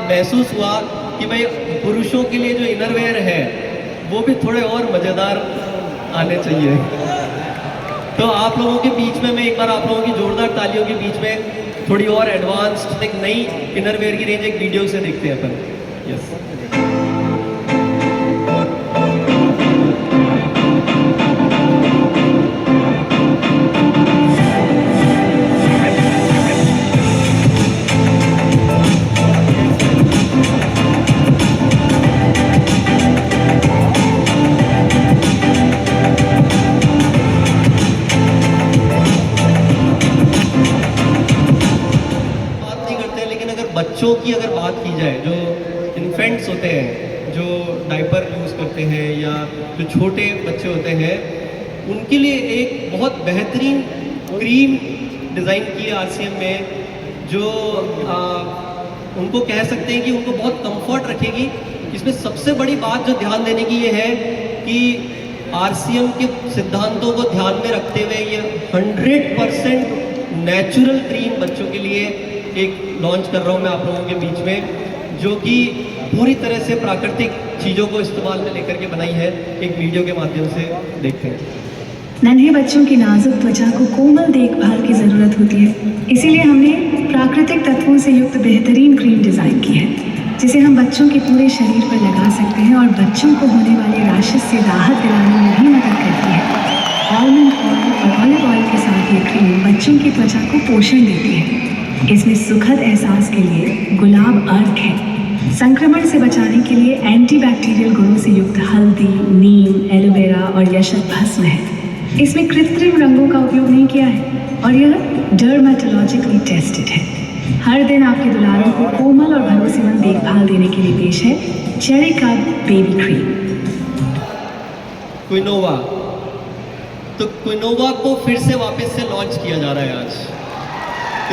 महसूस हुआ कि भाई पुरुषों के लिए जो इनरवेयर है वो भी थोड़े और मज़ेदार आने चाहिए। तो आप लोगों के बीच में मैं एक बार आप लोगों की जोरदार तालियों के बीच में थोड़ी और एडवांस्ड एक नई इनरवेयर की रेंज एक वीडियो से देखते हैं अपन। यस, बच्चों की अगर बात की जाए, जो इन्फेंट्स होते हैं, जो डायपर यूज़ करते हैं या जो छोटे बच्चे होते हैं, उनके लिए एक बहुत बेहतरीन क्रीम डिज़ाइन की है RCM में, जो उनको कह सकते हैं कि उनको बहुत कंफर्ट रखेगी। इसमें सबसे बड़ी बात जो ध्यान देने की ये है कि RCM के सिद्धांतों को ध्यान में रखते हुए ये 100% नेचुरल क्रीम बच्चों के लिए एक लॉन्च कर रहा हूँ मैं आप लोगों के बीच में, जो कि पूरी तरह से प्राकृतिक चीज़ों को इस्तेमाल में लेकर के बनाई है। एक वीडियो के माध्यम से देखते हैं। नन्हे बच्चों की नाजुक त्वचा को कोमल देखभाल की ज़रूरत होती है, इसीलिए हमने प्राकृतिक तत्वों से युक्त बेहतरीन क्रीम डिज़ाइन की है, जिसे हम बच्चों के पूरे शरीर पर लगा सकते हैं और बच्चों को होने वाले रैशेस से राहत दिलाने में भी मदद करती है। आलमंड ऑयल और ऑलिव ऑयल के साथ ये क्रीम बच्चों की त्वचा को पोषण देती है। इसमें सुखद एहसास के लिए गुलाब अर्क है। संक्रमण से बचाने के लिए एंटीबैक्टीरियल गुणों से युक्त हल्दी, नीम, एलोवेरा और यशक भस्म है। इसमें कृत्रिम रंगों का उपयोग नहीं किया है और यह डर्मेटोलॉजिकली टेस्टेड है। हर दिन आपके दुलारों को कोमल और भरोसेमंद देखभाल देने के लिए पेश है चेरी कब बेबी क्रीम। क्विनोवा, तो क्विनोवा को फिर से वापस से लॉन्च किया जा रहा है आज।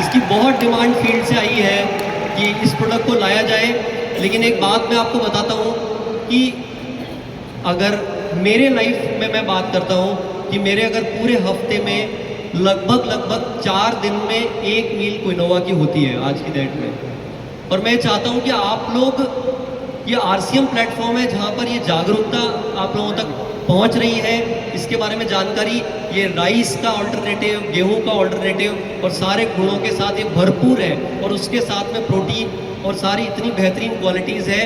इसकी बहुत डिमांड फील्ड से आई है कि इस प्रोडक्ट को लाया जाए, लेकिन एक बात मैं आपको बताता हूँ कि अगर मेरे लाइफ में मैं बात करता हूँ कि मेरे अगर पूरे हफ्ते में लगभग 4 दिन में एक मील क्विनोवा की होती है आज की डेट में। और मैं चाहता हूँ कि आप लोग, ये RCM प्लेटफॉर्म है जहाँ पर ये जागरूकता आप लोगों तक पहुँच रही है, इसके बारे में जानकारी, ये राइस का ऑल्टरनेटिव, गेहूं का ऑल्टरनेटिव और सारे गुणों के साथ ये भरपूर है और उसके साथ में प्रोटीन और सारी इतनी बेहतरीन क्वालिटीज़ है।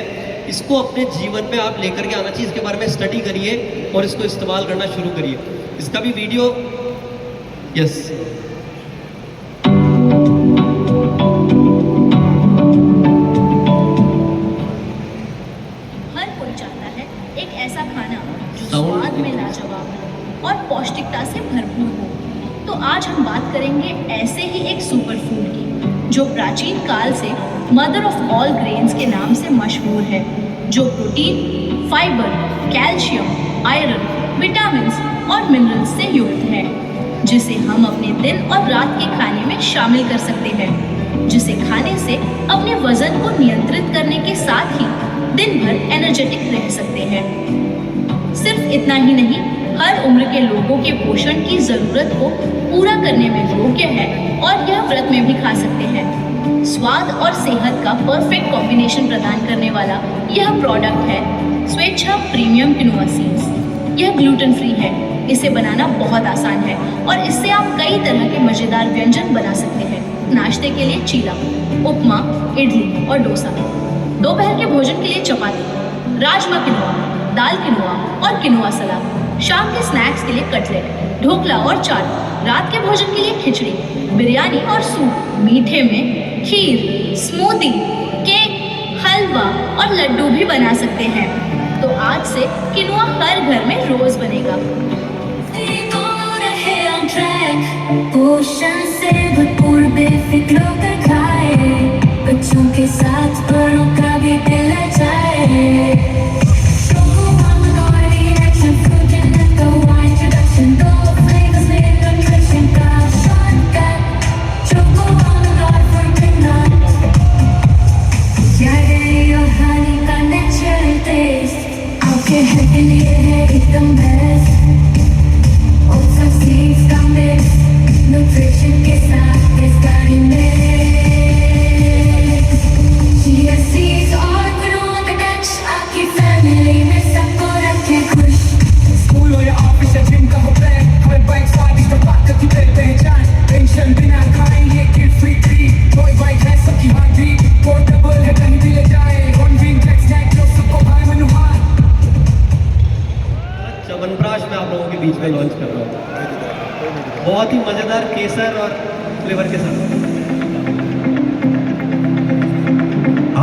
इसको अपने जीवन में आप लेकर के आना चाहिए, इसके बारे में स्टडी करिए और इसको इस्तेमाल करना शुरू करिए। इसका भी वीडियो, यस, हर कोई चाहता है एक ऐसा खाना जो स्वाद में लाजवाब और पौष्टिकता से भरपूर हो। तो आज हम बात करेंगे ऐसे ही एक सुपर फूड की, जो प्राचीन काल से मदर ऑफ ऑल ग्रेन्स के नाम से मशहूर है, जो protein, fibre, calcium, iron, vitamins और मिनरल्स से युक्त है, जिसे हम अपने दिन और रात के खाने में शामिल कर सकते हैं, जिसे खाने से अपने वजन को नियंत्रित करने के साथ ही दिन भर एनर्जेटिक रह सकते हैं। सिर्फ इतना ही नहीं, हर उम्र के लोगों के पोषण की ज़रूरत को पूरा करने में योग्य है और यह व्रत में भी खा सकते हैं। स्वाद और सेहत का परफेक्ट कॉम्बिनेशन प्रदान करने वाला यह प्रोडक्ट है स्वेच्छा प्रीमियम क्विनोआ सीड्स। यह ग्लूटेन फ्री है, इसे बनाना बहुत आसान है और इससे आप कई तरह के मज़ेदार व्यंजन बना सकते हैं। नाश्ते के लिए चीला, उपमा, इडली और डोसा, दोपहर के भोजन के लिए चपाती, राजमा किनोआ, दाल किनोआ और किनोआ सलाद, शाम के स्नैक्स के लिए कटलेट, ढोकला और चाट, रात के भोजन के लिए खिचड़ी, बिरयानी और सूप, मीठे में खीर, स्मूदी, केक, हलवा और लड्डू भी बना सकते हैं। तो आज से किनोआ हर घर में रोज बनेगा। पोषण से भरपूर बेफिक्र होकर खाए, बच्चों के साथ बड़ों का भी दिल जाए। Nutrition के साथ इसका भी mix, chia seeds बीच में लॉन्च कर रहा हूँ। बहुत ही मज़ेदार केसर और फ्लेवर के साथ।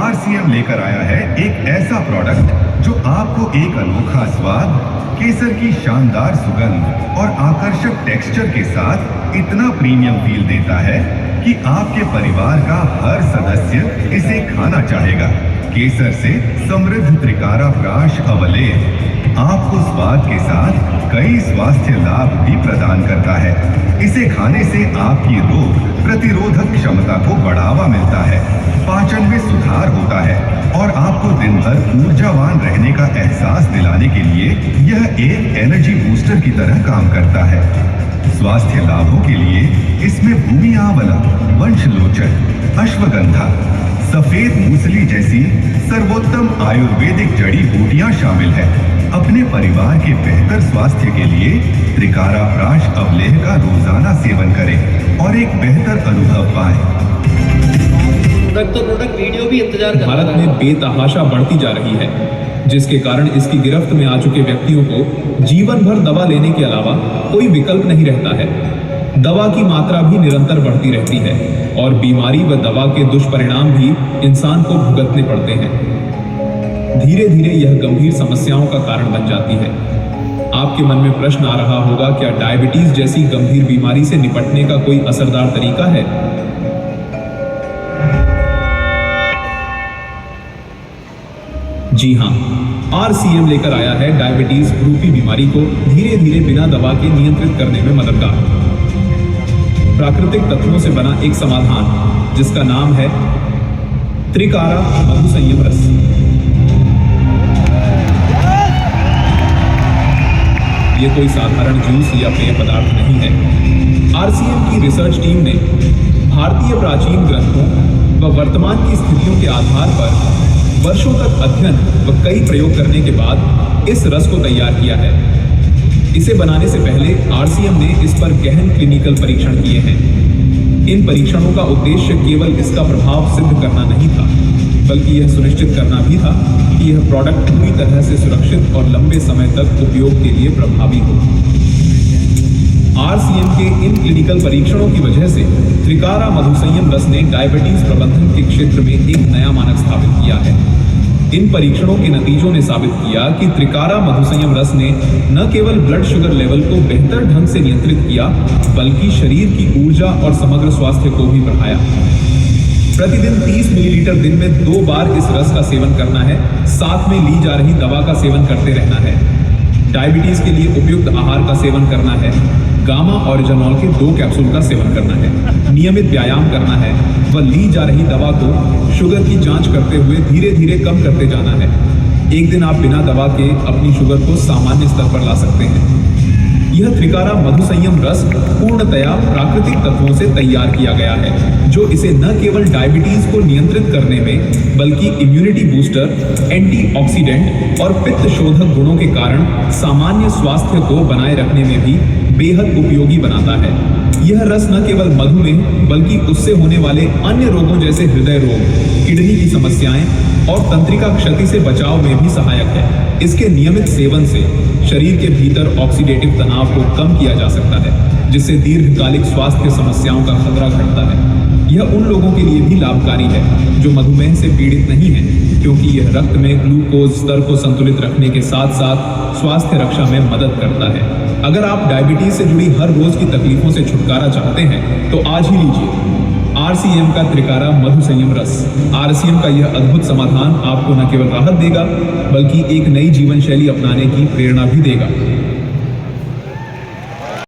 RCM लेकर आया है एक ऐसा प्रोडक्ट जो आपको एक अनोखा स्वाद, केसर की शानदार सुगंध और आकर्षक टेक्सचर के साथ इतना प्रीमियम फील देता है कि आपके परिवार का हर सदस्य इसे खाना चाहेगा। केसर से समृद्ध त्रिकारा प्राश अवलेह आपको स्वाद के साथ कई स्वास्थ्य लाभ भी प्रदान करता है। इसे खाने से आपकी रोग प्रतिरोधक क्षमता को बढ़ावा मिलता है, पाचन में सुधार होता है और आपको दिन भर ऊर्जावान रहने का एहसास दिलाने के लिए यह एक एनर्जी बूस्टर की तरह काम करता है। स्वास्थ्य लाभों के लिए इसमें भूमि आंवला, वंशलोचन, अश्वगंधा, सफेद मूसली जैसी सर्वोत्तम आयुर्वेदिक जड़ी बूटियां शामिल है। अपने परिवार के बेहतर स्वास्थ्य के लिए त्रिकारा प्राश अवलेह का रोजाना सेवन करें और एक बेहतर अनुभव पाएं। प्रोडक्ट वीडियो भी इंतजार कर भारत में बेतहाशा बढ़ती जा रही है, जिसके कारण इसकी गिरफ्त में आ चुके व्यक्तियों को जीवन भर दवा लेने के अलावा कोई विकल्प नहीं रहता है। दवा की मात्रा भी निरंतर बढ़ती रहती है और बीमारी व दवा के दुष्परिणाम भी इंसान को भुगतने पड़ते हैं। धीरे धीरे यह गंभीर समस्याओं का कारण बन जाती है। आपके मन में प्रश्न आ रहा होगा, क्या डायबिटीज जैसी गंभीर बीमारी से निपटने का कोई असरदार तरीका है? जी हाँ, RCM लेकर आया है डायबिटीज रूपी बीमारी को धीरे धीरे बिना दवा के नियंत्रित करने में मददगार प्राकृतिक तत्वों से बना एक समाधान जिसका नाम है त्रिकारा मधु संयम रस। ये कोई साधारण जूस या पेय पदार्थ नहीं है। RCM की रिसर्च टीम ने भारतीय प्राचीन ग्रंथों व वर्तमान की स्थितियों के आधार पर वर्षों तक अध्ययन व कई प्रयोग करने के बाद इस रस को तैयार किया है। इसे बनाने से पहले RCM ने इस पर गहन क्लिनिकल परीक्षण किए हैं। इन परीक्षणों का उद्देश्य केवल इसका प्रभाव सिद्ध करना नहीं था, बल्कि यह सुनिश्चित करना भी था कि यह प्रोडक्ट पूरी तरह से सुरक्षित और लंबे समय तक उपयोग के लिए प्रभावी हो। RCM के इन क्लिनिकल परीक्षणों की वजह से त्रिकारा मधु संयम रस ने डायबिटीज प्रबंधन के क्षेत्र में एक नया मानक स्थापित किया है। इन परीक्षणों के नतीजों ने साबित किया कि त्रिकारा मधु संयम रस ने न केवल ब्लड शुगर लेवल को बेहतर ढंग से नियंत्रित किया, बल्कि शरीर की ऊर्जा और समग्र स्वास्थ्य को भी बढ़ाया। प्रतिदिन 30 मिलीलीटर दिन में 2 बार इस रस का सेवन करना है, साथ में ली जा रही दवा का सेवन करते रहना है। डायबिटीज के लिए उपयुक्त आहार का सेवन करना है, गामा ऑरिजिनॉल के 2 कैप्सूल का सेवन करना है, नियमित व्यायाम करना है व ली जा रही दवा को शुगर की जांच करते हुए धीरे धीरे कम करते जाना है। एक दिन आप बिना दवा के अपनी शुगर को सामान्य स्तर पर ला सकते हैं। यह त्रिकारा मधु संयम रस पूर्णतया प्राकृतिक तत्वों से तैयार किया गया है, जो इसे न केवल डायबिटीज को नियंत्रित करने में बल्कि इम्यूनिटी बूस्टर, एंटीऑक्सीडेंट और पित्त शोधक गुणों के कारण सामान्य स्वास्थ्य को बनाए रखने में भी बेहद उपयोगी बनाता है। यह रस न केवल मधुमेह बल्कि उससे होने वाले अन्य रोगों जैसे हृदय रोग, किडनी की समस्याएं और तंत्रिका क्षति से बचाव में भी सहायक है। इसके नियमित सेवन से शरीर के भीतर ऑक्सीडेटिव तनाव को कम किया जा सकता है, जिससे दीर्घकालिक स्वास्थ्य समस्याओं का खतरा घटता है। यह उन लोगों के लिए भी लाभकारी है जो मधुमेह से पीड़ित नहीं है, क्योंकि यह रक्त में ग्लूकोज स्तर को संतुलित रखने के साथ साथ स्वास्थ्य रक्षा में मदद करता है। अगर आप डायबिटीज से जुड़ी हर रोज की तकलीफों से छुटकारा चाहते हैं तो आज ही लीजिए RCM का त्रिकारा मधु संयम रस। RCM का यह अद्भुत समाधान आपको न केवल राहत देगा, बल्कि एक नई जीवन शैली अपनाने की प्रेरणा भी देगा।